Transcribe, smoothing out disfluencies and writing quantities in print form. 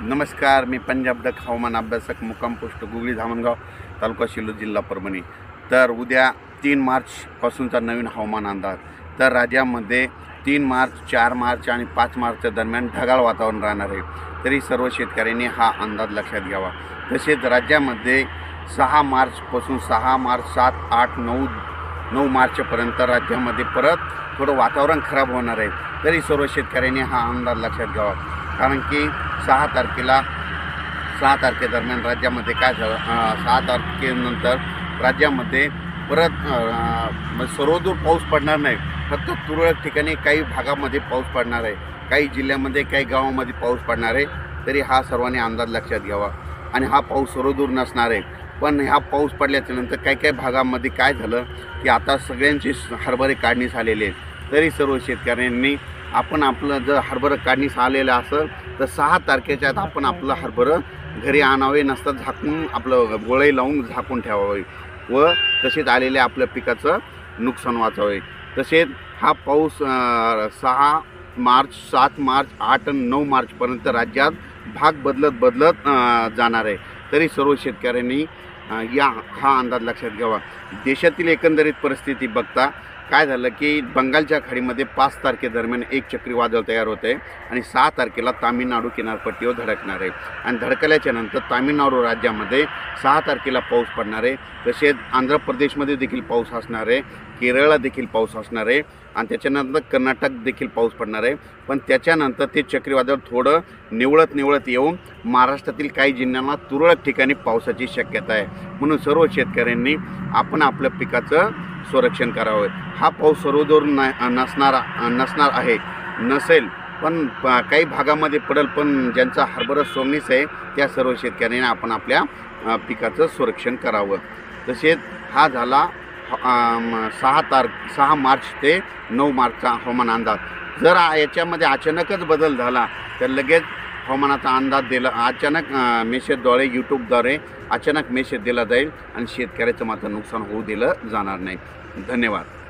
नमस्कार, मी पंजाब डक हवामान अभ्यासक मुक्काम पोस्ट गुगळी धामणगाव तालुका शिल्लोड जिल्हा परभणी। तर उद्या 3 मार्चपासूनचा नवीन हवामान अंदाज। तर राज्यामध्ये 3 मार्च, 4 मार्च आणि 5 मार्चच्या दरम्यान ढगाळ वातावरण राहणार आहे। तरी सर्व शेतकऱ्यांनी हा अंदाज लक्षात घ्यावा। तसेच राज्यामध्ये 6 मार्चपासून 6 मार्च, 7, 8, 9 मार्चपर्यंत राज्यामध्ये परत थोडं वातावरण खराब होणार आहे। तरी सर्व शेतकऱ्यांनी हा अंदाज लक्षात घ्यावा, कारण की 6 तारखेदरम्यान राज्यामध्ये काय झालं, 6 तारखेनंतर राज्यामध्ये परत सर्वदूर पाऊस पडणार नाही, फक्त तुरळक ठिकाणी काही भागामध्ये पाऊस पडणार आहे, काही जिल्ह्यामध्ये काही गावामध्ये पाऊस पडणार आहे। तरी हा सर्वांनी अंदाज लक्षात घ्यावा। आणि हा पाऊस सर्वदूर नसणार आहे, पण हा पाऊस पडल्याच्या नंतर काही भागामध्ये काय झालं की आता सगळ्यांची हरभरे काढणी झालेली आहे। तरी सर्व शेतकऱ्यांनी आपण आपलं जर हरभरं काढणीस आलेलं असेल तर 6 तारखेच्या आत आपण आपलं हरभरं घरी आणावे, नसतं झाकून आपलं गोळई लावून झाकून ठेवावे व तसेच आलेल्या आपल्या पिकाचं नुकसान वाचावे। तसेच हा पाऊस 6 मार्च, 7 मार्च, 8 आणि 9 मार्चपर्यंत राज्यात भाग बदलत जाणार आहे। तरी सर्व शेतकऱ्यांनी हा अंदाज लक्षात घ्यावा। देशातील एकंदरीत परिस्थिती बघता काय झालं की बंगालच्या खाडीमध्ये 5 तारखेदरम्यान एक चक्रीवादळ तयार होते आणि 6 तारखेला तामिळनाडू किनारपट्टीवर धडकणार आहे आणि धडकल्याच्या नंतर तामिळनाडू राज्यामध्ये 6 तारखेला पाऊस पडणार आहे। तसेच आंध्र प्रदेशमध्ये देखील पाऊस असणार आहे, केरळला देखील पाऊस असणार आहे आणि त्याच्यानंतर कर्नाटक देखील पाऊस पडणार आहे। पण त्याच्यानंतर ते चक्रीवादळ थोडं निवळत येऊन महाराष्ट्रातील काही जिल्ह्यांना तुरळक ठिकाणी पावसाची शक्यता आहे। म्हणून सर्व शेतकऱ्यांनी आपण आपल्या पिकाचं संरक्षण करावे। हा पाऊस सर्वदूर नसणार आहे, नसेल पण काही भागामध्ये पडेल, पण ज्यांचा हरभरा सोंगणीच आहे त्या सर्व शेतकऱ्यांनी आपण आपल्या पिकाचं संरक्षण करावं। तसेच हा झाला 6 मार्च ते 9 मार्चचा हवामान अंदाज। जर याच्यामध्ये अचानकच बदल झाला तर लगेच हवामानाचा अंदाज दिला, अचानक मेसेजद्वारे यूट्यूबद्वारे अचानक मेसेज दिला जाईल आणि शेतकऱ्याचं मात्र नुकसान होऊ दिलं जाणार नाही। धन्यवाद।